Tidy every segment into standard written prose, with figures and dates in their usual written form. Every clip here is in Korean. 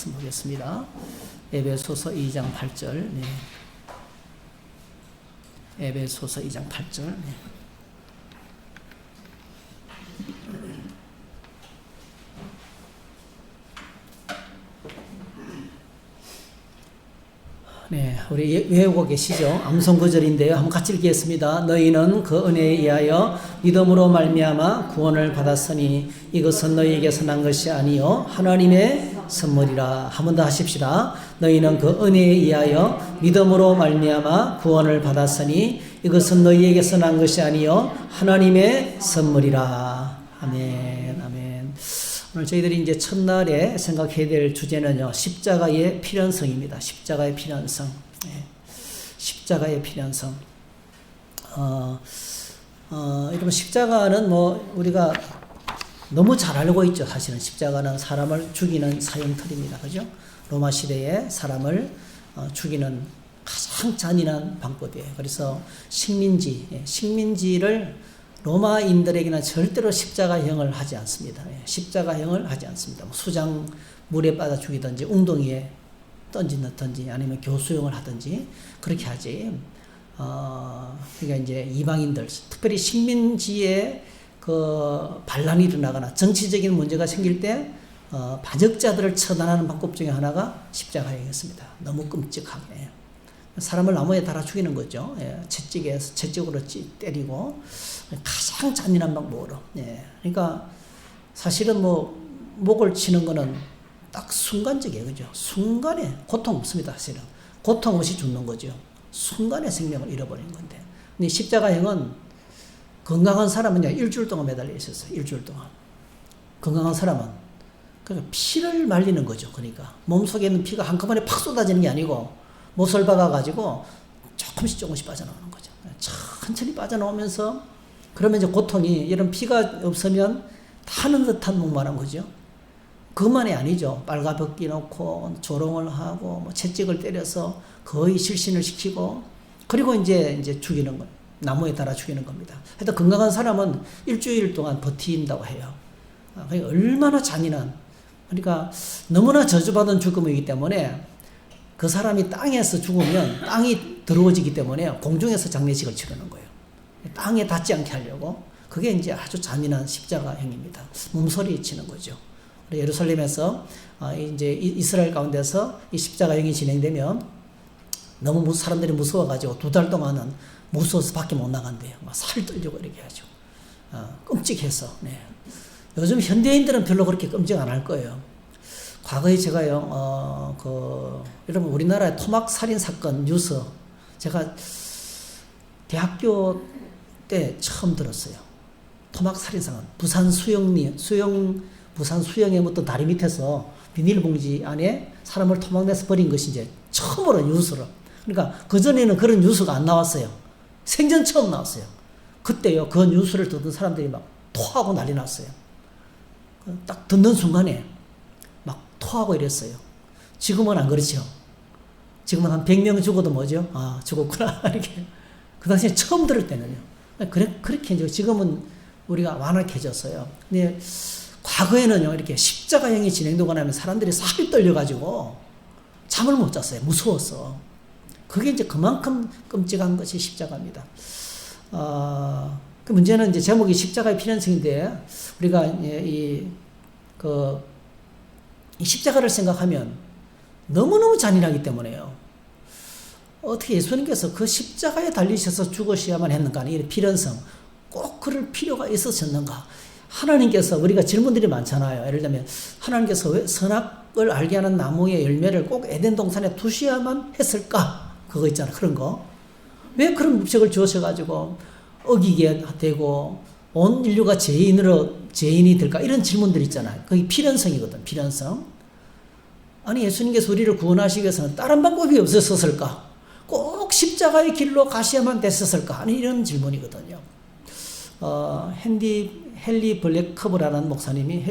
보겠습니다. 에베소서 2장 8절. 네. 에베소서 2장 8절. 네. 네, 우리 외우고 계시죠? 암송 구절인데요. 한번 같이 읽겠습니다. 너희는 그 은혜에 의하여 믿음으로 말미암아 구원을 받았으니 이것은 너희에게서 난 것이 아니요 하나님의 선물이라. 한 번 더 하십시다. 너희는 그 은혜에 의하여 믿음으로 말미암아 구원을 받았으니 이것은 너희에게서 난 것이 아니요 하나님의 선물이라. 아멘, 아멘. 오늘 저희들이 이제 첫날에 생각해야 될 주제는요, 십자가의 필연성입니다. 십자가의 필연성. 네. 십자가의 필연성. 여러분, 십자가는 뭐, 우리가 너무 잘 알고 있죠. 사실은 십자가는 사람을 죽이는 사형틀입니다. 그죠? 로마 시대에 사람을 죽이는 가장 잔인한 방법이에요. 그래서 식민지를 로마인들에게는 절대로 십자가형을 하지 않습니다. 십자가형을 하지 않습니다. 수장 물에 빠져 죽이든지 웅덩이에 던지든지 아니면 교수형을 하든지 그렇게 하지. 그러니까 이제 이방인들, 특별히 식민지에 그 반란이 일어나거나 정치적인 문제가 생길 때 반역자들을 처단하는 방법 중에 하나가 십자가형이었습니다. 너무 끔찍하게. 사람을 나무에 달아 죽이는 거죠. 채찍으로 때리고 가장 잔인한 방법으로. 그러니까 사실은 뭐 목을 치는 거는 딱 순간적이에요, 그죠? 순간에 고통 없습니다, 사실은. 고통 없이 죽는 거죠. 순간에 생명을 잃어버리는 건데. 근데 십자가형은 건강한 사람은요 일주일 동안 매달려 있었어요. 일주일 동안. 건강한 사람은 그러니까 피를 말리는 거죠. 그러니까 몸 속에 있는 피가 한꺼번에 팍 쏟아지는 게 아니고 못을 박아가지고 조금씩 빠져나오는 거죠. 천천히 빠져나오면서 그러면 이제 고통이 이런 피가 없으면 타는 듯한 목마른 거죠. 그것만이 아니죠. 빨가벗기 놓고 조롱을 하고 뭐 채찍을 때려서 거의 실신을 시키고 그리고 이제 죽이는 거예요. 나무에 달아 죽이는 겁니다. 하여튼 건강한 사람은 일주일 동안 버틴다고 해요. 그러니까 얼마나 잔인한, 그러니까 너무나 저주받은 죽음이기 때문에 그 사람이 땅에서 죽으면 땅이 더러워지기 때문에 공중에서 장례식을 치르는 거예요. 땅에 닿지 않게 하려고. 그게 이제 아주 잔인한 십자가형입니다. 몸소리 치는 거죠. 예루살렘에서 이제 이스라엘 가운데서 이 십자가형이 진행되면 너무 사람들이 무서워가지고 2달 동안은 무서워서 밖에 못 나간대요. 막 살 떨리고 이렇게 하죠. 끔찍해서. 네. 요즘 현대인들은 별로 그렇게 끔찍 안 할 거예요. 과거에 제가요, 여러분, 우리나라의 토막 살인 사건 뉴스, 제가 대학교 때 처음 들었어요. 토막 살인 사건. 부산 수영의 어떤 다리 밑에서 비닐봉지 안에 사람을 토막내서 버린 것이 이제 처음으로 뉴스로. 그러니까 그전에는 그런 뉴스가 안 나왔어요. 생전 처음 나왔어요. 그때요, 그 뉴스를 듣는 사람들이 막 토하고 난리 났어요. 딱 듣는 순간에 토하고 이랬어요. 지금은 안 그렇죠. 지금은 한 100명 죽어도 뭐죠? 아, 죽었구나. 이렇게. 그 당시에 처음 들을 때는요. 그렇게 이제 지금은 우리가 완악해졌어요. 근데 과거에는요, 이렇게 십자가형이 진행되고 나면 사람들이 살이 떨려가지고 잠을 못 잤어요. 무서웠어. 그게 이제 그만큼 끔찍한 것이 십자가입니다. 그 문제는 이제 제목이 십자가의 필연성인데, 우리가 이 십자가를 생각하면 너무너무 잔인하기 때문에요. 어떻게 예수님께서 그 십자가에 달리셔서 죽으셔야만 했는가? 이 필연성. 꼭 그럴 필요가 있으셨는가? 하나님께서, 우리가 질문들이 많잖아요. 예를 들면 하나님께서 왜 선악을 알게 하는 나무의 열매를 꼭 에덴 동산에 두셔야만 했을까? 그거 있잖아. 그런 거. 왜 그런 묵적을 주셔가지고 어기게 되고 온 인류가 죄인이 될까? 이런 질문들 있잖아요. 그게 필연성이거든, 필연성. 아니, 예수님께서 우리를 구원하시기 위해서는 다른 방법이 없었을까? 꼭 십자가의 길로 가셔야만 됐었을까? 아니, 이런 질문이거든요. 헨리 블랙커브라는 목사님이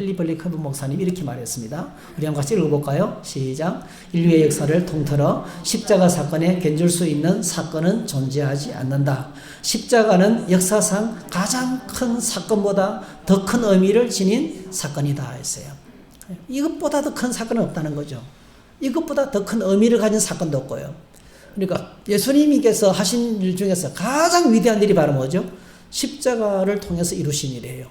이렇게 말했습니다. 우리 한번 같이 읽어볼까요? 시작. 인류의 역사를 통틀어 십자가 사건에 견줄 수 있는 사건은 존재하지 않는다. 십자가는 역사상 가장 큰 사건보다 더 큰 의미를 지닌 사건이다 했어요. 이것보다 더 큰 사건은 없다는 거죠. 이것보다 더 큰 의미를 가진 사건도 없고요. 그러니까 예수님께서 하신 일 중에서 가장 위대한 일이 바로 뭐죠? 십자가를 통해서 이루신 일이에요.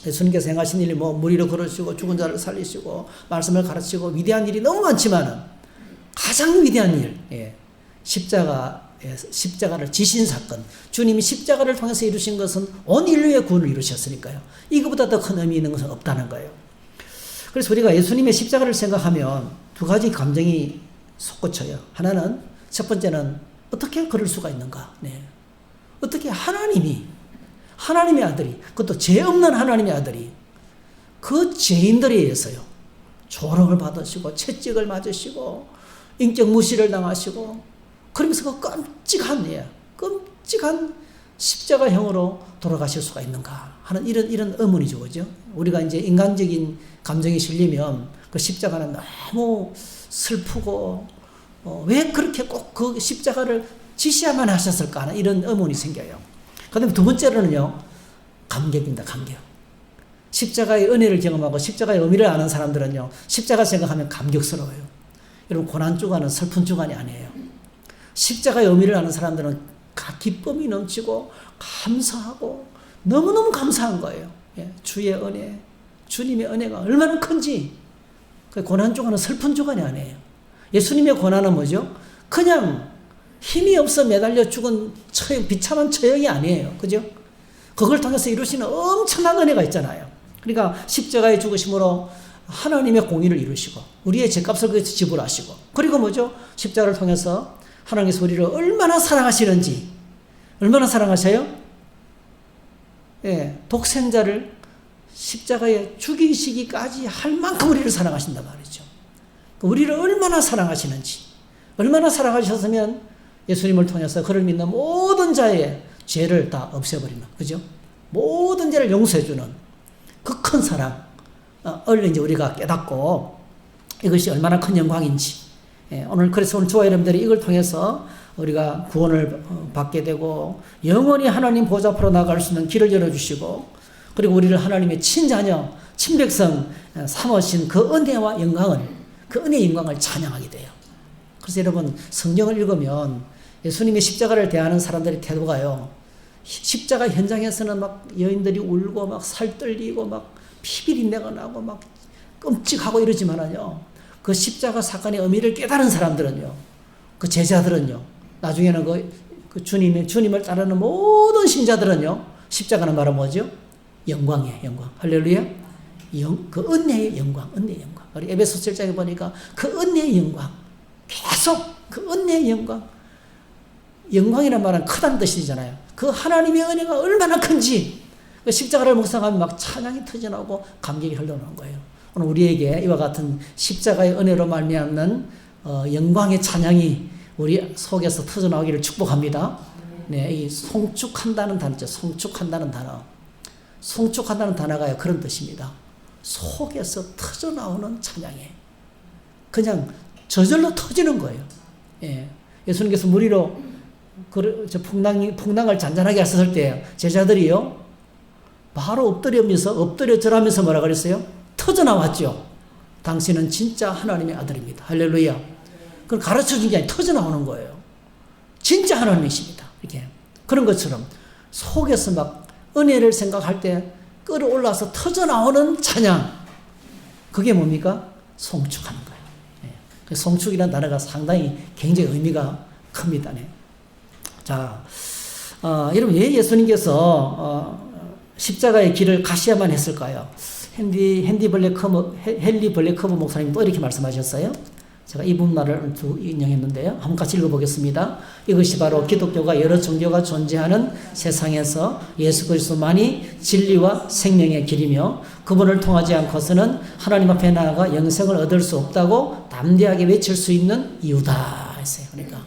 예수님께서 행하신 일이 뭐 무리로 걸으시고 죽은 자를 살리시고 말씀을 가르치고 위대한 일이 너무 많지만은 가장 위대한 일, 십자가를 지신 사건. 주님이 십자가를 통해서 이루신 것은 온 인류의 구원을 이루셨으니까요. 이거보다 더 큰 의미 있는 것은 없다는 거예요. 그래서 우리가 예수님의 십자가를 생각하면 두 가지 감정이 솟구쳐요. 하나는, 첫 번째는 어떻게 그럴 수가 있는가. 네. 어떻게 하나님의 아들이, 그것도 죄 없는 하나님의 아들이 그 죄인들에 의해서요, 조롱을 받으시고 채찍을 맞으시고 인격 무시를 당하시고 그러면서 그 끔찍한 십자가형으로 돌아가실 수가 있는가 하는 이런 의문이죠. 그죠? 우리가 이제 인간적인 감정이 실리면 그 십자가는 너무 슬프고 왜 그렇게 꼭 그 십자가를 지셔야만 하셨을까 하는 이런 의문이 생겨요. 그다음에 두 번째로는요, 감격입니다. 감격. 십자가의 은혜를 경험하고 십자가의 의미를 아는 사람들은요, 십자가 생각하면 감격스러워요. 여러분, 고난주간은 슬픈 주간이 아니에요. 십자가의 의미를 아는 사람들은 기쁨이 넘치고 감사하고 너무너무 감사한 거예요. 주의 은혜, 주님의 은혜가 얼마나 큰지. 고난주간은 슬픈 주간이 아니에요. 예수님의 고난은 뭐죠? 그냥 힘이 없어 매달려 죽은 비참한 처형이 아니에요. 그죠? 그걸 통해서 이루시는 엄청난 은혜가 있잖아요. 그러니까 십자가의 죽으심으로 하나님의 공의를 이루시고 우리의 죄값을 그에서 지불하시고, 그리고 뭐죠? 십자가를 통해서 하나님께서 우리를 얼마나 사랑하시는지. 얼마나 사랑하셔요? 독생자를 십자가에 죽이시기까지 할 만큼 우리를 사랑하신단 말이죠. 우리를 얼마나 사랑하시는지. 얼마나 사랑하셨으면 예수님을 통해서 그를 믿는 모든 자의 죄를 다 없애버리는, 그죠? 모든 죄를 용서해주는 그 큰 사랑, 얼른 이제 우리가 깨닫고 이것이 얼마나 큰 영광인지. 오늘 그래서 오늘 저와 여러분들이 이걸 통해서 우리가 구원을 받게 되고 영원히 하나님 보좌 앞으로 나갈 수 있는 길을 열어주시고, 그리고 우리를 하나님의 친자녀, 친백성 삼으신 그 은혜와 영광을, 그 은혜의 영광을 찬양하게 돼요. 그래서 여러분, 성경을 읽으면 예수님의 십자가를 대하는 사람들의 태도가요, 십자가 현장에서는 막 여인들이 울고 막 살떨리고 막 피비린내가 나고 막 끔찍하고 이러지만은요, 그 십자가 사건의 의미를 깨달은 사람들은요, 그 제자들은요, 나중에는 그 주님을 따르는 모든 신자들은요, 십자가는 바로 뭐죠? 영광이에요, 영광. 할렐루야. 그 은혜의 영광, 은혜의 영광. 우리 에베소 7장에 보니까 그 은혜의 영광, 계속 그 은혜의 영광. 영광이란 말은 크다는 뜻이잖아요. 그 하나님의 은혜가 얼마나 큰지 그 십자가를 묵상하면 막 찬양이 터져나오고 감격이 흘러오는 거예요. 오늘 우리에게 이와 같은 십자가의 은혜로 말미암는 영광의 찬양이 우리 속에서 터져나오기를 축복합니다. 네, 이 송축한다는 단어죠. 송축한다는 단어. 송축한다는 단어가 그런 뜻입니다. 속에서 터져나오는 찬양이에요. 그냥 저절로 터지는 거예요. 예수님께서 무리로 풍랑을 잔잔하게 하셨을 때 제자들이요, 바로 엎드려 절하면서 뭐라 그랬어요? 터져나왔죠. 당신은 진짜 하나님의 아들입니다. 할렐루야. 그걸 가르쳐 준 게 아니라 터져나오는 거예요. 진짜 하나님이십니다. 이렇게. 그런 것처럼 속에서 막 은혜를 생각할 때 끌어올라서 터져나오는 찬양. 그게 뭡니까? 송축하는 거예요. 네. 송축이라는 단어가 상당히 굉장히 의미가 큽니다. 네. 자, 여러분, 왜 예수님께서 십자가의 길을 가셔야만 했을까요? 헨리 블랙커버 목사님 또 이렇게 말씀하셨어요. 제가 이 부분을 인용했는데요. 한번 같이 읽어보겠습니다. 이것이 바로 기독교가 여러 종교가 존재하는 세상에서 예수 그리스도만이 진리와 생명의 길이며 그분을 통하지 않고서는 하나님 앞에 나아가 영생을 얻을 수 없다고 담대하게 외칠 수 있는 이유다 했어요. 그러니까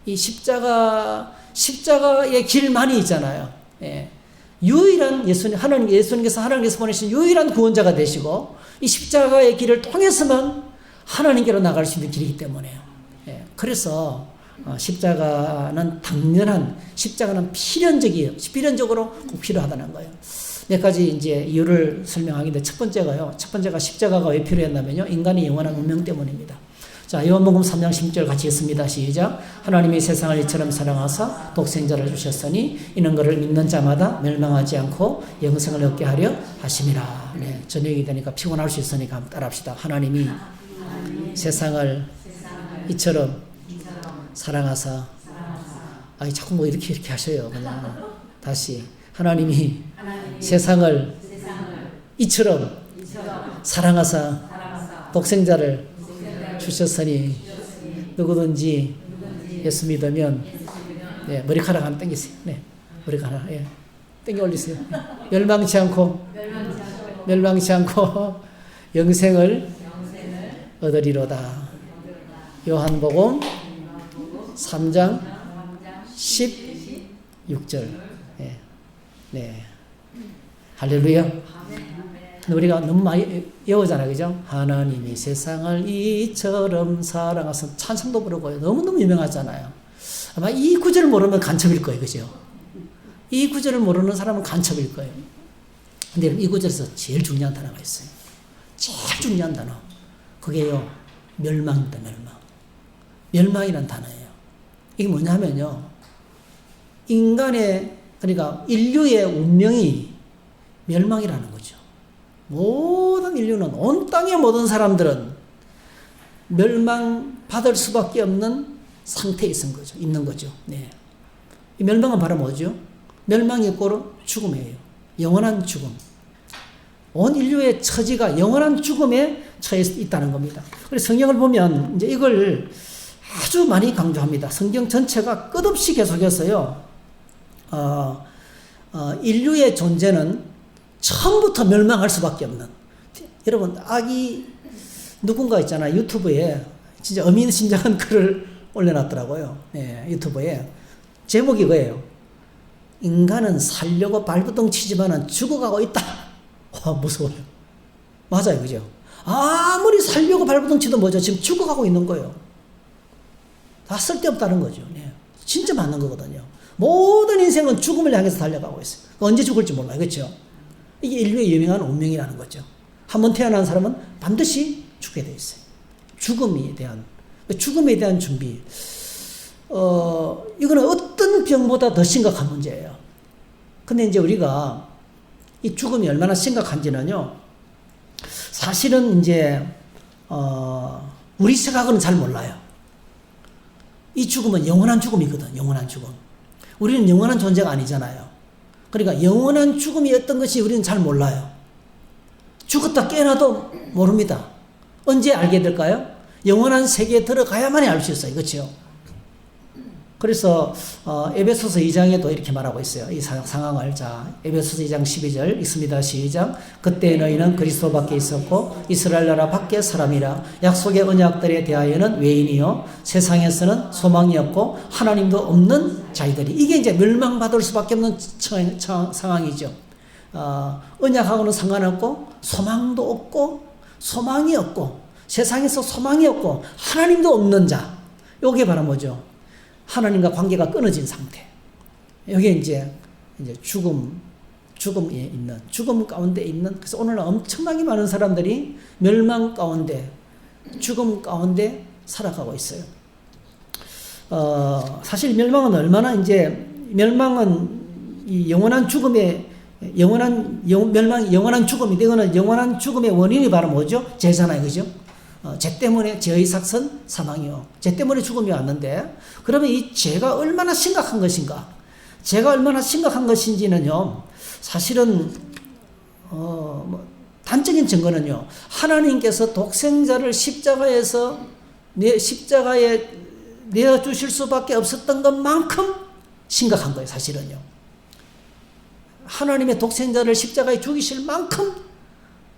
이 십자가의 길만이 있잖아요. 유일한 예수님께서 하나님께서 보내신 유일한 구원자가 되시고 이 십자가의 길을 통해서만 하나님께로 나갈 수 있는 길이기 때문에요. 그래서 십자가는 필연적으로 꼭 필요하다는 거예요. 몇 가지 이제 이유를 설명하겠는데, 첫 번째가 십자가가 왜 필요했냐면요, 인간의 영원한 운명 때문입니다. 자, 요한복음 3장 10절 같이 읽습니다. 시작. 하나님이 세상을 이처럼 사랑하사 독생자를 주셨으니 이는 그를 믿는 자마다 멸망하지 않고 영생을 얻게 하려 하심이라. 네, 저녁이 되니까 피곤할 수 있으니까 한번 따라합시다. 하나님이 세상을 이처럼 사랑하사. 아니 자꾸 뭐 이렇게 하셔요. 그냥 다시 하나님이 세상을 이처럼 사랑하사 독생자를 주셨으니 누구든지 예수 믿으면 네, 머리카락 하나 당기세요. 네, 머리카락 하나 당겨 올리세요. 멸망치 않고 영생을 얻으리로다. 요한복음 3장 16절. 네, 네. 할렐루야. 우리가 너무 많이 외우잖아요. 그죠? 하나님이 세상을 이처럼 사랑하사 찬송도 부르고요. 너무너무 유명하잖아요. 아마 이 구절을 모르면 간첩일 거예요. 그죠? 이 구절을 모르는 사람은 간첩일 거예요. 근데 이 구절에서 제일 중요한 단어가 있어요. 제일 중요한 단어. 그게요. 멸망입니다. 멸망이라는 단어예요. 이게 뭐냐면요. 인간의, 그러니까 인류의 운명이 멸망이라는 거죠. 모든 인류는, 온 땅의 모든 사람들은 멸망받을 수밖에 없는 상태에 있는 거죠. 네. 이 멸망은 바로 뭐죠? 멸망이 꼴은 죽음이에요. 영원한 죽음. 온 인류의 처지가 영원한 죽음에 처해 있다는 겁니다. 그래서 성경을 보면 이제 이걸 아주 많이 강조합니다. 성경 전체가 끝없이 계속해서요. 인류의 존재는 처음부터 멸망할 수밖에 없는. 여러분, 누군가 있잖아요. 유튜브에 진짜 의미심장한 글을 올려놨더라고요. 네, 유튜브에. 제목이 그예요. 인간은 살려고 발버둥 치지만은 죽어가고 있다. 와, 무서워요. 맞아요. 그죠? 아무리 살려고 발버둥 치도 뭐죠? 지금 죽어가고 있는 거예요. 다 쓸데없다는 거죠. 네. 진짜 맞는 거거든요. 모든 인생은 죽음을 향해서 달려가고 있어요. 언제 죽을지 몰라요. 그렇죠? 이게 인류의 유명한 운명이라는 거죠. 한번 태어난 사람은 반드시 죽게 돼 있어요. 죽음에 대한 준비. 이거는 어떤 병보다 더 심각한 문제예요. 근데 이제 우리가 이 죽음이 얼마나 심각한지는요, 사실은 이제, 우리 생각은 잘 몰라요. 이 죽음은 영원한 죽음이거든, 영원한 죽음. 우리는 영원한 존재가 아니잖아요. 그러니까 영원한 죽음이 어떤 것이 우리는 잘 몰라요. 죽었다 깨어나도 모릅니다. 언제 알게 될까요? 영원한 세계에 들어가야만이 알 수 있어요. 그렇죠? 그래서 에베소서 2장에도 이렇게 말하고 있어요. 이 상황을. 자, 에베소서 2장 12절 읽습니다. 시작. 그때 너희는 그리스도 밖에 있었고 이스라엘 나라 밖에 사람이라. 약속의 언약들에 대하여는 외인이요 세상에서는 소망이 없고 하나님도 없는 자들이. 이게 이제 멸망받을 수밖에 없는 상황이죠. 언약하고는 상관없고 소망도 없고 소망이 없고 세상에서 소망이 없고 하나님도 없는 자. 요게 바로 뭐죠? 하나님과 관계가 끊어진 상태. 여기에 이제 죽음 가운데 있는, 그래서 오늘날 엄청나게 많은 사람들이 멸망 가운데, 죽음 가운데 살아가고 있어요. 사실 멸망은 이 영원한 죽음의, 영원한 죽음인데, 이거는 영원한 죽음의 원인이 바로 뭐죠? 죄잖아요. 그죠? 죄 때문에 죄의 삭선 사망이요. 죄 때문에 죽음이 왔는데, 그러면 이 죄가 얼마나 심각한 것인가? 죄가 얼마나 심각한 것인지는요, 사실은 단적인 증거는요, 하나님께서 독생자를 십자가에 내어 주실 수밖에 없었던 것만큼 심각한 거예요. 사실은요, 하나님의 독생자를 십자가에 죽이실 만큼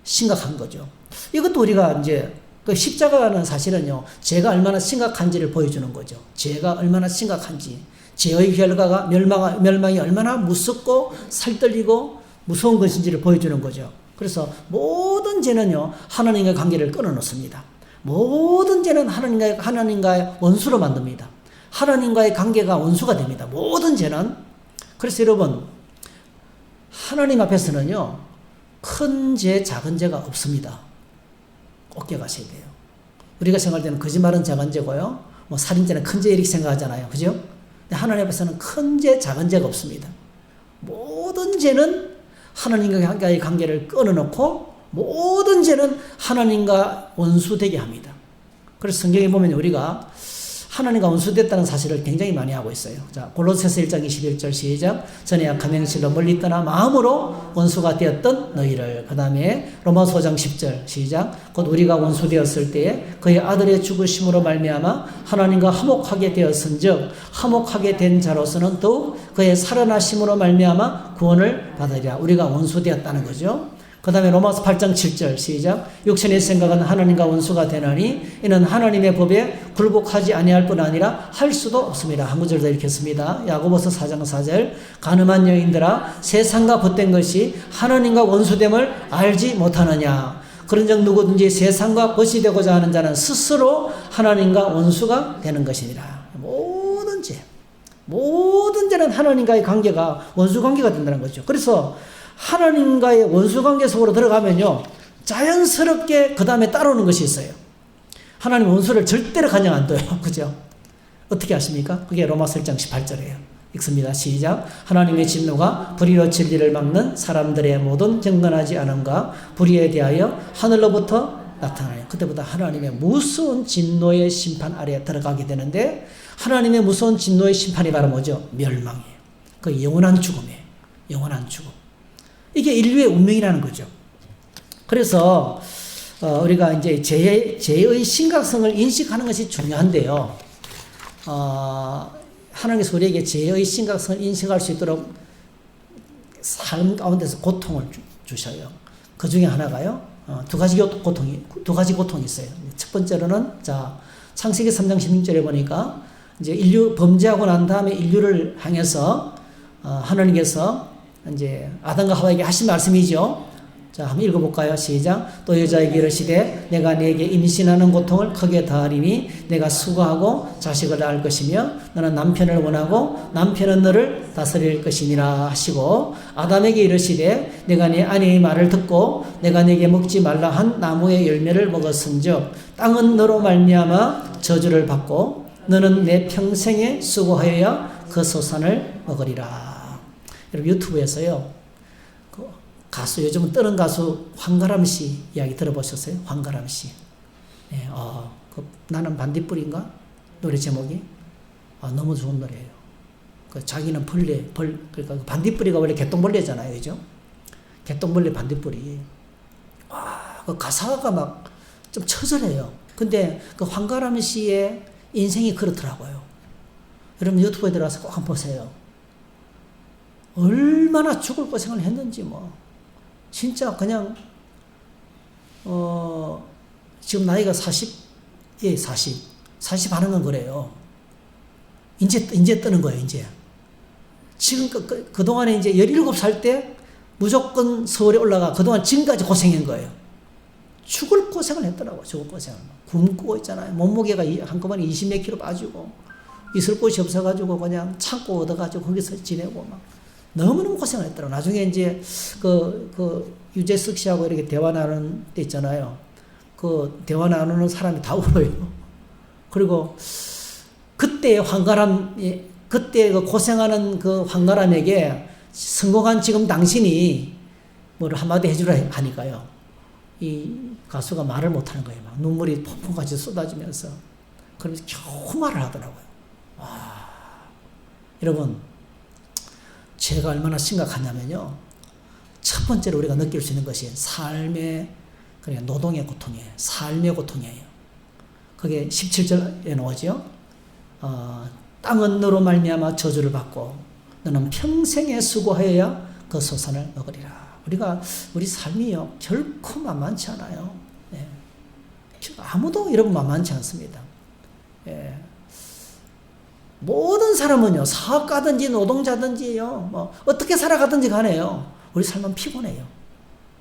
심각한 거죠. 이것도 우리가 이제 그 십자가는 사실은요, 죄가 얼마나 심각한지를 보여주는 거죠. 죄가 얼마나 심각한지, 죄의 결과가 멸망이 얼마나 무섭고 살떨리고 무서운 것인지를 보여주는 거죠. 그래서 모든 죄는요, 하나님과의 관계를 끊어놓습니다. 모든 죄는 하나님과의 원수로 만듭니다. 하나님과의 관계가 원수가 됩니다. 모든 죄는. 그래서 여러분, 하나님 앞에서는요, 큰 죄, 작은 죄가 없습니다. 꼭 기억하셔야 돼요. 우리가 생각할 때는 거짓말은 작은 죄고요. 뭐 살인죄는 큰 죄 이렇게 생각하잖아요. 그죠? 근데 하나님 앞에서는 큰 죄, 작은 죄가 없습니다. 모든 죄는 하나님과의 관계를 끊어놓고 모든 죄는 하나님과 원수되게 합니다. 그래서 성경에 보면 우리가 하나님과 원수됐다는 사실을 굉장히 많이 하고 있어요. 자, 골로새서 1장 21절 시작. 전에 악한 행실로 멀리 떠나 마음으로 원수가 되었던 너희를. 그 다음에 로마서 5장 10절 시작. 곧 우리가 원수 되었을 때에 그의 아들의 죽으심으로 말미암아 하나님과 화목하게 되었은즉 화목하게 된 자로서는 더욱 그의 살아나심으로 말미암아 구원을 받으리라. 우리가 원수 되었다는 거죠. 그 다음에 로마서 8장 7절 시작. 육신의 생각은 하나님과 원수가 되나니 이는 하나님의 법에 굴복하지 아니할 뿐 아니라 할 수도 없습니다. 한 구절 더 읽겠습니다. 야고보서 4장 4절. 가늠한 여인들아 세상과 벗된 것이 하나님과 원수됨을 알지 못하느냐. 그런즉 누구든지 세상과 벗이 되고자 하는 자는 스스로 하나님과 원수가 되는 것이니라. 모든 죄는 하나님과의 관계가 원수 관계가 된다는 거죠. 그래서 하나님과의 원수관계 속으로 들어가면요, 자연스럽게 그 다음에 따라오는 것이 있어요. 하나님 원수를 절대로 가냥 안 둬요. 그죠? 어떻게 하십니까? 그게 로마서 1장 18절이에요. 읽습니다. 시작. 하나님의 진노가 불의로 진리를 막는 사람들의 모든 경건하지 않음과 불의에 대하여 하늘로부터 나타나요. 그때부터 하나님의 무서운 진노의 심판 아래에 들어가게 되는데, 하나님의 무서운 진노의 심판이 바로 뭐죠? 멸망이에요. 그 영원한 죽음이에요. 영원한 죽음. 이게 인류의 운명이라는 거죠. 그래서 우리가 이제 죄의 심각성을 인식하는 것이 중요한데요. 하나님께서 우리에게 죄의 심각성을 인식할 수 있도록 삶 가운데서 고통을 주셔요. 그 중에 하나가요. 두 가지 고통이 있어요. 첫 번째로는 자, 창세기 3장 16절에 보니까 이제 인류 범죄하고 난 다음에 인류를 향해서 하나님께서 이제 아담과 하와에게 하신 말씀이죠. 자, 한번 읽어볼까요? 시작. 또 여자에게 이르시되 내가 네게 임신하는 고통을 크게 더하리니 내가 수고하고 자식을 낳을 것이며 너는 남편을 원하고 남편은 너를 다스릴 것이니라 하시고, 아담에게 이르시되 내가 네 아내의 말을 듣고 내가 네게 먹지 말라 한 나무의 열매를 먹었은즉 땅은 너로 말미암아 저주를 받고 너는 내 평생에 수고하여야 그 소산을 먹으리라. 여러분 유튜브에서요, 그 가수, 요즘은 뜨는 가수 황가람 씨 이야기 들어보셨어요? 황가람 씨. 네, 나는 반딧불인가? 노래 제목이? 너무 좋은 노래예요. 그 자기는 그러니까 반딧불이가 원래 개똥벌레잖아요. 그죠? 개똥벌레 반딧불이. 그 가사가 막 좀 처절해요. 근데 그 황가람 씨의 인생이 그렇더라고요. 여러분 유튜브에 들어가서 꼭 한번 보세요. 얼마나 죽을 고생을 했는지 뭐 진짜 그냥 지금 나이가 40 하는 건 그래요. 이제 뜨는 거예요. 이제 지금 그동안에 이제 17살 때 무조건 서울에 올라가 그동안 지금까지 고생한 거예요. 죽을 고생을 했더라고요. 죽을 고생을 굶고 있잖아요. 몸무게가 한꺼번에 20몇 킬로 빠지고 있을 곳이 없어가지고 그냥 창고 얻어가지고 거기서 지내고 막 너무너무 고생을 했더라고요. 나중에 이제 유재석 씨하고 이렇게 대화 나누는 때 있잖아요. 그 대화 나누는 사람이 다 울어요. 그리고 그때 그때 그 고생하는 그 황가람에게 성공한 지금 당신이 뭐를 한마디 해주라 하니까요. 이 가수가 말을 못하는 거예요. 막 눈물이 폭풍같이 쏟아지면서. 그러면서 겨우 말을 하더라고요. 와, 여러분. 죄가 얼마나 심각하냐면요. 첫 번째로 우리가 느낄 수 있는 것이 삶의, 그러니까 노동의 고통이에요. 삶의 고통이에요. 그게 17절에 나오죠. 땅은 너로 말미암아 저주를 받고 너는 평생에 수고하여야 그 소산을 먹으리라. 우리 삶이요. 결코 만만치 않아요. 예. 아무도 여러분 만만치 않습니다. 예. 모든 사람은요, 사업가든지 노동자든지요, 뭐, 어떻게 살아가든지 간에요, 우리 삶은 피곤해요.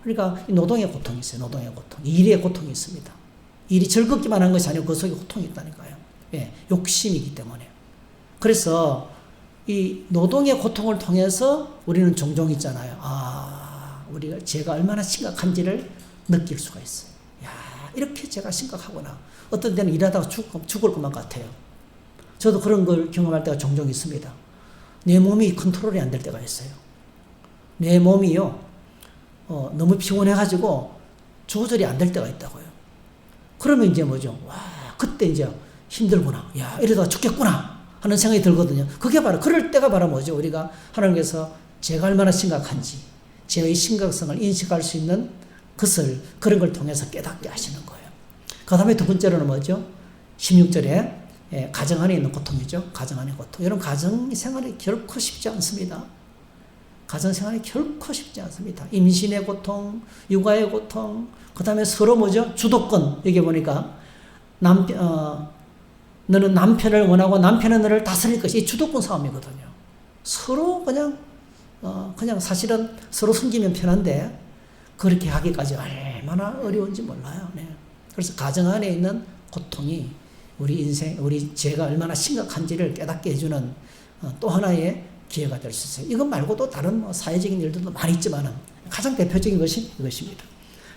그러니까, 이 노동의 고통이 있어요, 노동의 고통. 일의 고통이 있습니다. 일이 즐겁기만 한 것이 아니고 그 속에 고통이 있다니까요. 예, 욕심이기 때문에. 그래서, 이 노동의 고통을 통해서 우리는 종종 있잖아요. 우리가 죄가 얼마나 심각한지를 느낄 수가 있어요. 야, 이렇게 제가 심각하구나. 어떤 때는 일하다가 죽을 것만 같아요. 저도 그런 걸 경험할 때가 종종 있습니다. 내 몸이 컨트롤이 안 될 때가 있어요. 내 몸이요, 너무 피곤해가지고 조절이 안 될 때가 있다고요. 그러면 이제 뭐죠? 와, 그때 이제 힘들구나. 야, 이러다가 죽겠구나. 하는 생각이 들거든요. 그게 바로, 그럴 때가 바로 뭐죠? 우리가 하나님께서 제가 얼마나 심각한지, 제의 심각성을 인식할 수 있는 것을 그런 걸 통해서 깨닫게 하시는 거예요. 그 다음에 두 번째로는 뭐죠? 16절에 가정 안에 있는 고통이죠. 가정 안의 고통. 여러분, 가정 생활이 결코 쉽지 않습니다. 가정 생활이 결코 쉽지 않습니다. 임신의 고통, 육아의 고통, 그 다음에 서로 뭐죠? 주도권. 여기 보니까 너는 남편을 원하고 남편은 너를 다스릴 것이 이 주도권 싸움이거든요. 서로 그냥 사실은 서로 숨기면 편한데 그렇게 하기까지 얼마나 어려운지 몰라요. 네. 그래서 가정 안에 있는 고통이 우리 인생, 우리 죄가 얼마나 심각한지를 깨닫게 해주는 또 하나의 기회가 될 수 있어요. 이것 말고도 다른 사회적인 일들도 많이 있지만 가장 대표적인 것이 이것입니다.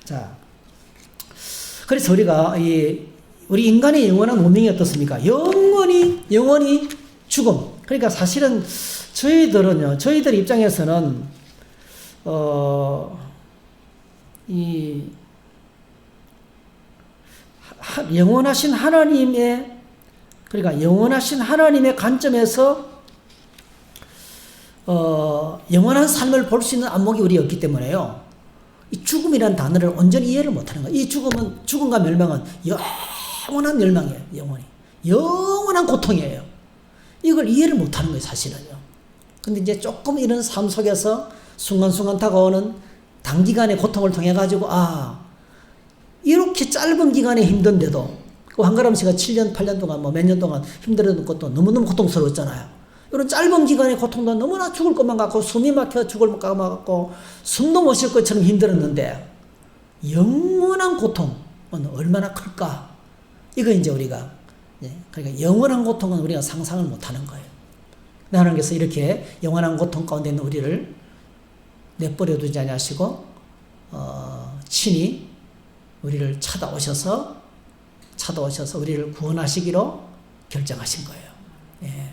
자, 그래서 우리가 우리 인간의 영원한 운명이 어떻습니까? 영원히 죽음. 그러니까 사실은 저희들 입장에서는 영원하신 하나님의 관점에서 영원한 삶을 볼 수 있는 안목이 우리 없기 때문에요. 이 죽음이라는 단어를 온전히 이해를 못하는 거예요. 이 죽음과 멸망은 영원한 멸망이에요. 영원한 고통이에요. 이걸 이해를 못하는 거예요, 사실은요. 근데 이제 조금 이런 삶 속에서 순간순간 다가오는 단기간의 고통을 통해 가지고 이렇게 짧은 기간에 힘든데도 한가람 씨가 7년, 8년 동안 몇 년 동안 힘들었던 것도 너무너무 고통스러웠잖아요. 이런 짧은 기간의 고통도 너무나 죽을 것만 같고 숨이 막혀 죽을 것만 같고 숨도 못 쉴 것처럼 힘들었는데 영원한 고통은 얼마나 클까? 이거 이제 우리가 그러니까 영원한 고통은 우리가 상상을 못하는 거예요. 하나님께서 이렇게 영원한 고통 가운데 있는 우리를 내버려 두지 않으시고 친히 우리를 찾아오셔서 우리를 구원하시기로 결정하신 거예요. 예.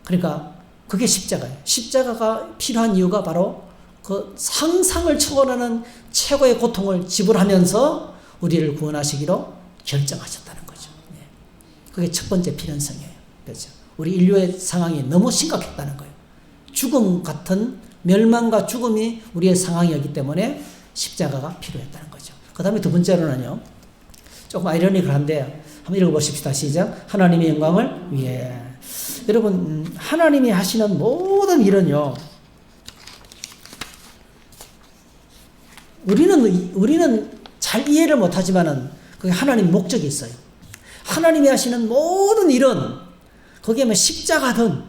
그러니까 그게 십자가예요. 십자가가 필요한 이유가 바로 그 상상을 초월하는 최고의 고통을 지불하면서 우리를 구원하시기로 결정하셨다는 거죠. 예. 그게 첫 번째 필연성이에요. 그렇죠? 우리 인류의 상황이 너무 심각했다는 거예요. 죽음 같은 멸망과 죽음이 우리의 상황이었기 때문에 십자가가 필요했다는 거죠. 그 다음에 두 번째로는요, 조금 아이러니컬한데 한번 읽어보십시다. 시작. 하나님의 영광을 위해. 여러분, 하나님이 하시는 모든 일은요, 우리는 잘 이해를 못하지만은 그게 하나님 목적이 있어요. 하나님이 하시는 모든 일은 거기에 뭐 십자가든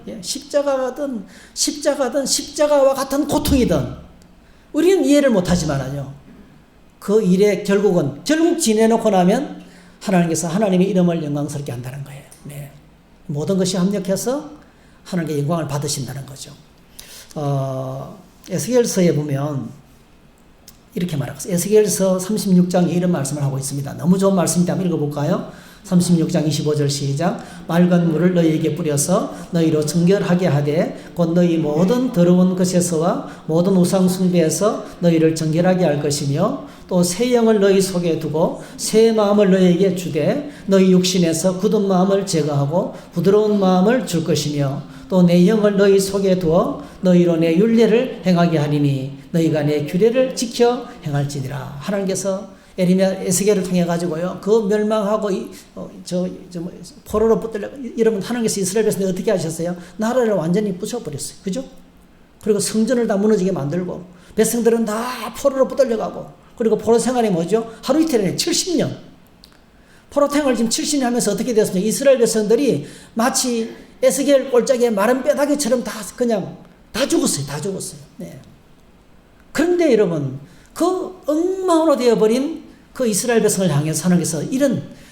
십자가와 같은 고통이든 우리는 이해를 못하지만요, 그 일의 결국 지내놓고 나면 하나님께서 하나님의 이름을 영광스럽게 한다는 거예요. 네. 모든 것이 합력해서 하나님께 영광을 받으신다는 거죠. 에스겔서에 보면 이렇게 말하고 있어요. 에스겔서 36장에 이런 말씀을 하고 있습니다. 너무 좋은 말씀인데 한번 읽어볼까요? 36장 25절 시작. 맑은 물을 너희에게 뿌려서 너희로 정결하게 하되 곧 너희 모든 더러운 것에서와 모든 우상 숭배에서 너희를 정결하게 할 것이며 또 새 영을 너희 속에 두고 새 마음을 너희에게 주되 너희 육신에서 굳은 마음을 제거하고 부드러운 마음을 줄 것이며 또 내 영을 너희 속에 두어 너희로 내 율례를 행하게 하리니 너희가 내 규례를 지켜 행할지니라. 하나님께서 에스겔을 통해 가지고요, 그 멸망하고 포로로 붙들려, 여러분, 하나님께서 이스라엘 백성들 어떻게 하셨어요? 나라를 완전히 부숴버렸어요. 그죠? 그리고 성전을 다 무너지게 만들고 백성들은 다 포로로 붙들려가고, 그리고 포로 생활이 뭐죠? 하루 이틀에 70년. 포로 생활 지금 70년 하면서 어떻게 되었습니까? 이스라엘 백성들이 마치 에스겔 꼴짝에 마른 뼈다귀처럼 다 죽었어요. 다 죽었어요. 네. 그런데 여러분, 그 엉망으로 되어버린 그 이스라엘 백성을 향해서 하나님께서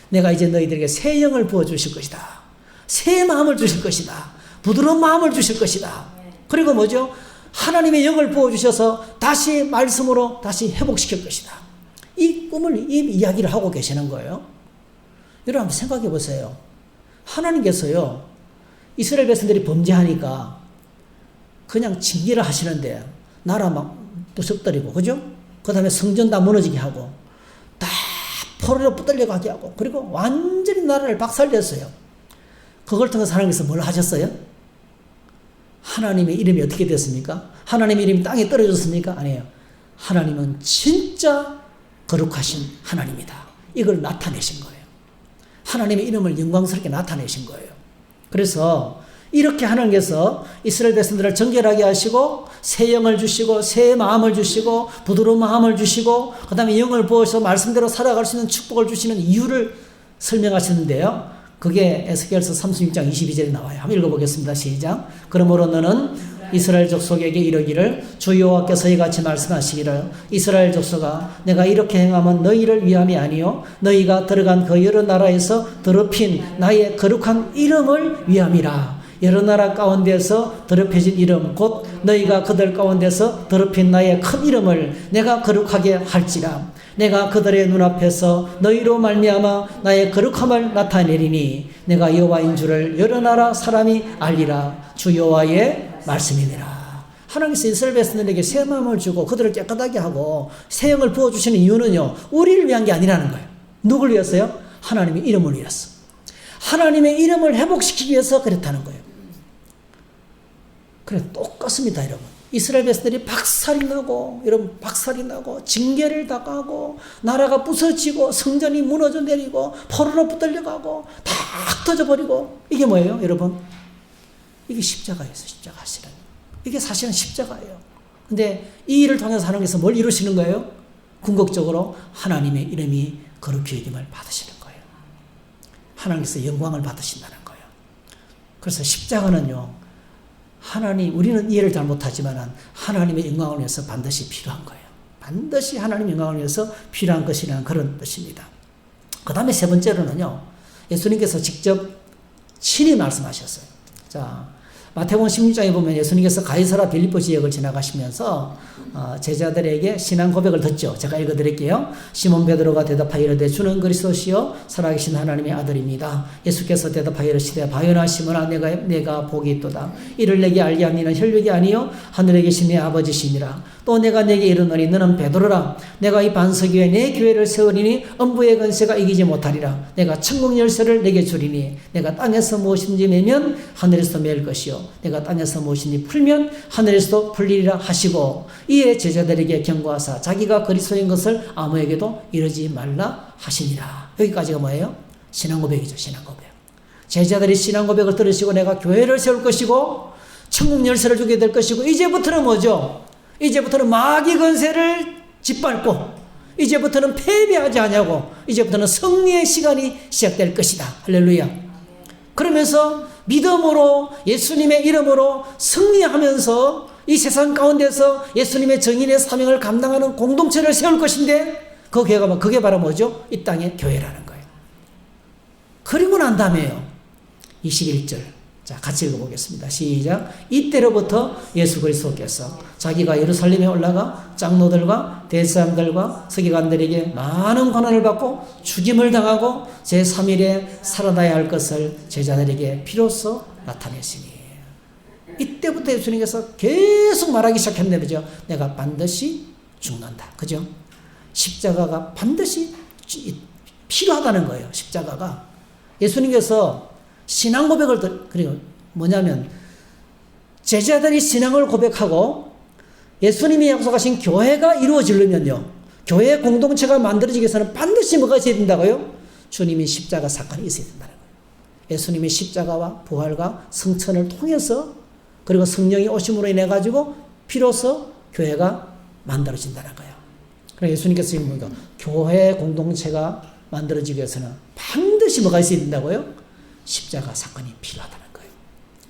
내가 이제 너희들에게 새 영을 부어주실 것이다. 새 마음을 주실 것이다. 부드러운 마음을 주실 것이다. 그리고 뭐죠? 하나님의 영을 부어주셔서 다시 말씀으로 다시 회복시킬 것이다. 이 이 꿈을, 이 이야기를 하고 계시는 거예요. 여러분 한번 생각해 보세요. 하나님께서요, 이스라엘 백성들이 범죄하니까 그냥 징계를 하시는데 나라 막 부석거리고, 그죠? 그 다음에 성전 다 무너지게 하고 다 포로로 붙들려 가게 하고, 그리고 완전히 나라를 박살냈어요. 그걸 통해서 하나님께서 뭘 하셨어요? 하나님의 이름이 어떻게 됐습니까? 하나님의 이름이 땅에 떨어졌습니까? 아니에요. 하나님은 진짜 거룩하신 하나님이다. 이걸 나타내신 거예요. 하나님의 이름을 영광스럽게 나타내신 거예요. 그래서 이렇게 하나님께서 이스라엘 백성들을 정결하게 하시고 새 영을 주시고 새 마음을 주시고 부드러운 마음을 주시고 그 다음에 영을 부어서 말씀대로 살아갈 수 있는 축복을 주시는 이유를 설명하시는데요. 그게 에스겔서 36장 22절에 나와요. 한번 읽어보겠습니다. 시작. 그러므로 너는 이스라엘 족속에게 이르기를 주 여호와께서 이같이 말씀하시기를 이스라엘 족속아 내가 이렇게 행하면 너희를 위함이 아니요 너희가 들어간 그 여러 나라에서 더럽힌 나의 거룩한 이름을 위함이라. 여러 나라 가운데서 더럽혀진 이름 곧 너희가 그들 가운데서 더럽힌 나의 큰 이름을 내가 거룩하게 할지라. 내가 그들의 눈앞에서 너희로 말미암아 나의 거룩함을 나타내리니 내가 여호와인 줄을 여러 나라 사람이 알리라. 주 여호와의 말씀이니라. 하나님께서 이스라엘 백성들에게 새 마음을 주고 그들을 깨끗하게 하고 새 영을 부어주시는 이유는요, 우리를 위한 게 아니라는 거예요. 누굴 위해서요? 하나님의 이름을 위해서. 하나님의 이름을 회복시키기 위해서 그랬다는 거예요. 그래, 똑같습니다, 여러분. 이스라엘 백성들이 박살이 나고, 여러분, 박살이 나고, 징계를 당하고, 나라가 부서지고, 성전이 무너져 내리고, 포로로 붙들려가고, 다 터져버리고, 이게 뭐예요, 여러분? 이게 십자가예요, 십자가 사실은. 이게 사실은 십자가예요. 근데 이 일을 통해서 하나님께서 뭘 이루시는 거예요? 궁극적으로 하나님의 이름이 거룩히 여김을 받으시는 거예요. 하나님께서 영광을 받으신다는 거예요. 그래서 십자가는요, 하나님, 우리는 이해를 잘 못하지만 하나님의 영광을 위해서 반드시 필요한 거예요. 반드시 하나님의 영광을 위해서 필요한 것이라는 그런 뜻입니다. 그 다음에 세 번째로는요, 예수님께서 직접 친히 말씀하셨어요. 자, 마태복음 16장에 보면 예수님께서 가이사라 빌립보 지역을 지나가시면서 제자들에게 신앙 고백을 듣죠. 제가 읽어드릴게요. 시몬 베드로가 대답하여 이르되 주는 그리스도시요 살아계신 하나님의 아들입니다. 예수께서 대답하여 이르시되 바요나 시몬아 내가 복이 있도다. 이를 내게 알게 한 이는 혈육이 아니요 하늘에 계신 내 아버지시니라. 또 내가 내게 이르노니 너는 베드로라. 내가 이 반석 위에 내 교회를 세우리니 음부의 권세가 이기지 못하리라. 내가 천국 열쇠를 내게 주리니 내가 땅에서 무엇인지 매면 하늘에서 맬 것이요 내가 땅에서 무엇인지 풀면 하늘에서도 풀리리라 하시고 이에 제자들에게 경고하사 자기가 그리스도인 것을 아무에게도 이르지 말라 하시니라. 여기까지가 뭐예요? 신앙 고백이죠. 신앙 고백. 제자들이 신앙 고백을 들으시고 내가 교회를 세울 것이고 천국 열쇠를 주게 될 것이고 이제부터는 뭐죠? 이제부터는 마귀 권세를 짓밟고 이제부터는 패배하지 않냐고 이제부터는 승리의 시간이 시작될 것이다. 할렐루야. 그러면서 믿음으로 예수님의 이름으로 승리하면서 이 세상 가운데서 예수님의 정인의 사명을 감당하는 공동체를 세울 것인데 그게 바로 뭐죠? 이 땅의 교회라는 거예요. 그리고 난 다음에요. 21절. 자, 같이 읽어보겠습니다. 시작. 이때로부터 예수 그리스도께서 자기가 예루살렘에 올라가 장로들과 대사장들과 서기관들에게 많은 고난을 받고 죽임을 당하고 제3일에 살아나야 할 것을 제자들에게 비로소 나타내시니. 이때부터 예수님께서 계속 말하기 시작했는데, 그죠? 내가 반드시 죽는다. 그죠? 십자가가 반드시 필요하다는 거예요. 십자가가. 예수님께서 신앙 고백을, 그리고 뭐냐면, 제자들이 신앙을 고백하고 예수님이 약속하신 교회가 이루어지려면요, 교회 공동체가 만들어지기 위해서는 반드시 뭐가 있어야 된다고요? 주님이 십자가 사건이 있어야 된다는 거예요. 예수님의 십자가와 부활과 승천을 통해서 그리고 성령이 오심으로 인해 가지고 비로소 교회가 만들어진다는 거예요. 그래서 예수님께서 지금 뭐가 교회 공동체가 만들어지기 위해서는 반드시 뭐가 있어야 된다고요? 십자가 사건이 필요하다는 거예요.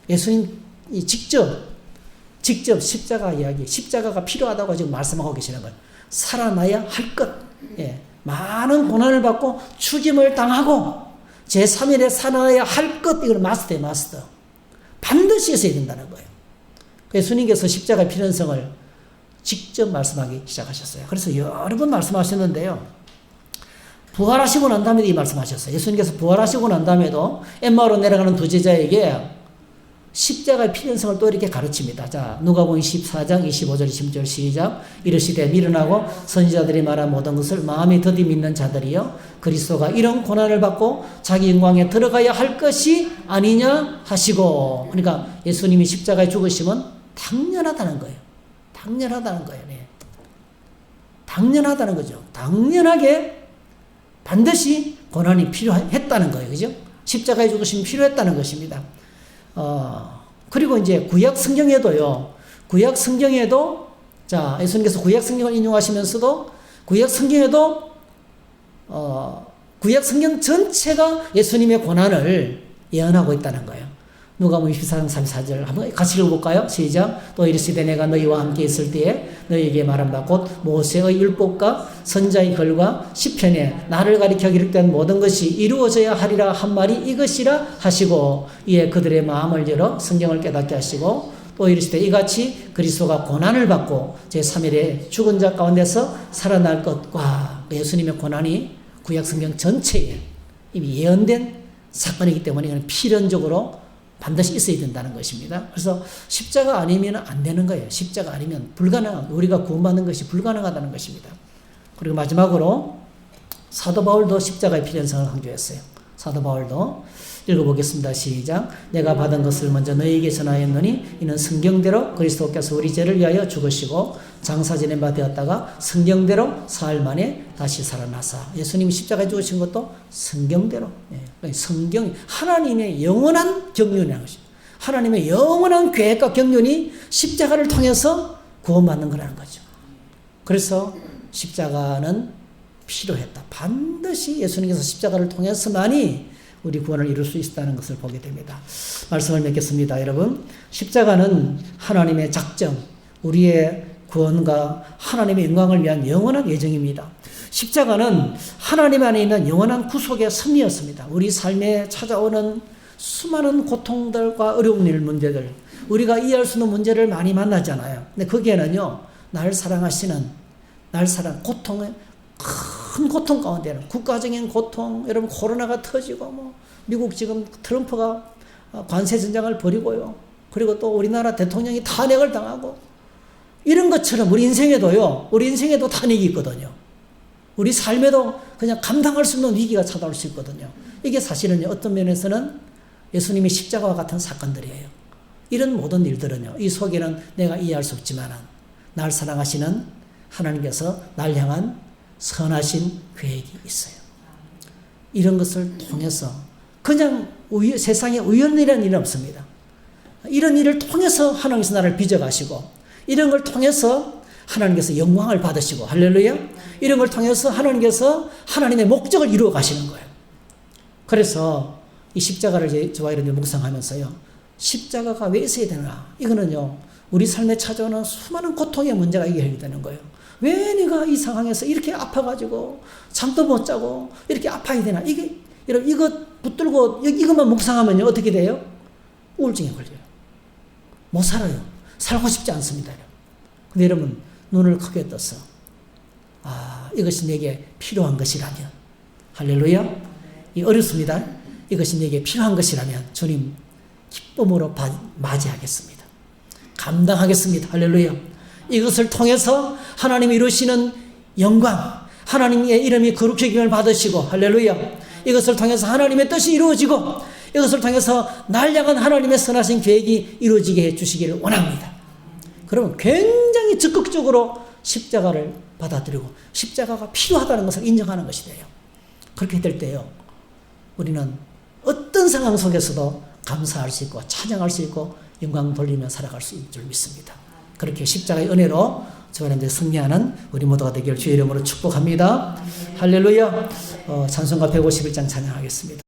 예수님이 직접 십자가 이야기, 십자가가 필요하다고 지금 말씀하고 계시는 거예요. 살아나야 할 것. 예. 많은 고난을 받고 죽임을 당하고 제3일에 살아나야 할 것. 이걸 마스터. 반드시 있어야 된다는 거예요. 예수님께서 십자가의 필연성을 직접 말씀하기 시작하셨어요. 그래서 여러 번 말씀하셨는데요. 부활하시고 난 다음에도 이 말씀하셨어요. 예수님께서 부활하시고 난 다음에도 엠마오로 내려가는 두 제자에게 십자가의 필연성을 또 이렇게 가르칩니다. 자, 누가복음 14장 25절 26절 시작. 이르시되 미련하고 선지자들이 말한 모든 것을 마음에 더디 믿는 자들이여 그리스도가 이런 고난을 받고 자기 영광에 들어가야 할 것이 아니냐 하시고. 그러니까 예수님이 십자가에 죽으심은 당연하다는 거예요. 당연하다는 거예요. 네. 당연하다는 거죠. 당연하게 반드시 고난이 필요했다는 거예요. 그죠? 십자가에 죽으심이 필요했다는 것입니다. 그리고 이제 구약 성경에도요, 구약 성경에도, 자, 예수님께서 구약 성경을 인용하시면서도, 구약 성경에도, 구약 성경 전체가 예수님의 고난을 예언하고 있다는 거예요. 누가복음 24장 34절 한번 같이 읽어볼까요? 시작. 또 이르시되 내가 너희와 함께 있을 때에 너희에게 말한 바 곧 모세의 율법과 선지자의 글과 시편에 나를 가리켜 기록된 모든 것이 이루어져야 하리라 한 말이 이것이라 하시고 이에 그들의 마음을 열어 성경을 깨닫게 하시고 또 이르시되 이같이 그리스도가 고난을 받고 제3일에 죽은 자 가운데서 살아날 것과 예수님의 고난이 구약 성경 전체에 이미 예언된 사건이기 때문에 이건 필연적으로 반드시 있어야 된다는 것입니다. 그래서 십자가 아니면 안 되는 거예요. 십자가 아니면 우리가 구원받는 것이 불가능하다는 것입니다. 그리고 마지막으로 사도 바울도 십자가의 필연성을 강조했어요. 사도 바울도 읽어보겠습니다. 시작. 내가 받은 것을 먼저 너희에게 전하였노니 이는 성경대로 그리스도께서 우리 죄를 위하여 죽으시고 장사 지낸 바 되었다가 성경대로 사흘 만에 다시 살아나사. 예수님이 십자가에 죽으신 것도 성경대로. 성경, 하나님의 영원한 경륜이라는 것입니다. 하나님의 영원한 계획과 경륜이 십자가를 통해서 구원받는 거라는 거죠. 그래서 십자가는 필요했다. 반드시 예수님께서 십자가를 통해서만이 우리 구원을 이룰 수 있다는 것을 보게 됩니다. 말씀을 맺겠습니다. 여러분, 십자가는 하나님의 작정, 우리의 구원과 하나님의 영광을 위한 영원한 예정입니다. 십자가는 하나님 안에 있는 영원한 구속의 섭리였습니다. 우리 삶에 찾아오는 수많은 고통들과 어려운 일, 문제들, 우리가 이해할 수 있는 문제를 많이 만나잖아요. 근데 거기에는요, 날 사랑하시는, 고통의 큰 고통 가운데는 국가적인 고통, 여러분 코로나가 터지고 미국 지금 트럼프가 관세 전쟁을 벌이고요. 그리고 또 우리나라 대통령이 탄핵을 당하고 이런 것처럼 우리 인생에도 탄핵이 있거든요. 우리 삶에도 그냥 감당할 수 없는 위기가 찾아올 수 있거든요. 이게 사실은 어떤 면에서는 예수님의 십자가와 같은 사건들이에요. 이런 모든 일들은요, 이 속에는 내가 이해할 수 없지만 날 사랑하시는 하나님께서 날 향한 선하신 계획이 있어요. 이런 것을 통해서 그냥 세상에 우연이라는 일은 없습니다. 이런 일을 통해서 하나님께서 나를 빚어가시고 이런 걸 통해서 하나님께서 영광을 받으시고 할렐루야. 이런 걸 통해서 하나님께서 하나님의 목적을 이루어 가시는 거예요. 그래서 이 십자가를 저와 이런 묵상하면서요, 십자가가 왜 있어야 되나? 이거는요, 우리 삶에 찾아오는 수많은 고통의 문제가 해결이 되는 거예요. 왜 내가 이 상황에서 이렇게 아파가지고 잠도 못 자고 이렇게 아파야 되나? 여러분, 이거 붙들고 이것만 묵상하면요, 어떻게 돼요? 우울증에 걸려요. 못 살아요. 살고 싶지 않습니다. 근데 여러분, 눈을 크게 떠서, 이것이 내게 필요한 것이라면, 할렐루야. 어렵습니다. 이것이 내게 필요한 것이라면, 주님, 기쁨으로 맞이하겠습니다. 감당하겠습니다. 할렐루야. 이것을 통해서 하나님이 이루시는 영광, 하나님의 이름이 거룩히 기름을 받으시고, 할렐루야. 이것을 통해서 하나님의 뜻이 이루어지고, 이것을 통해서 날 향한 하나님의 선하신 계획이 이루어지게 해주시기를 원합니다. 그러면 굉장히 적극적으로 십자가를 받아들이고 십자가가 필요하다는 것을 인정하는 것이 돼요. 그렇게 될 때요, 우리는 어떤 상황 속에서도 감사할 수 있고 찬양할 수 있고 영광 돌리며 살아갈 수 있는 줄 믿습니다. 그렇게 십자가의 은혜로 저와 여러분들 승리하는 우리 모두가 되기를 주의 이름으로 축복합니다. 할렐루야. 찬송가 151장 찬양하겠습니다.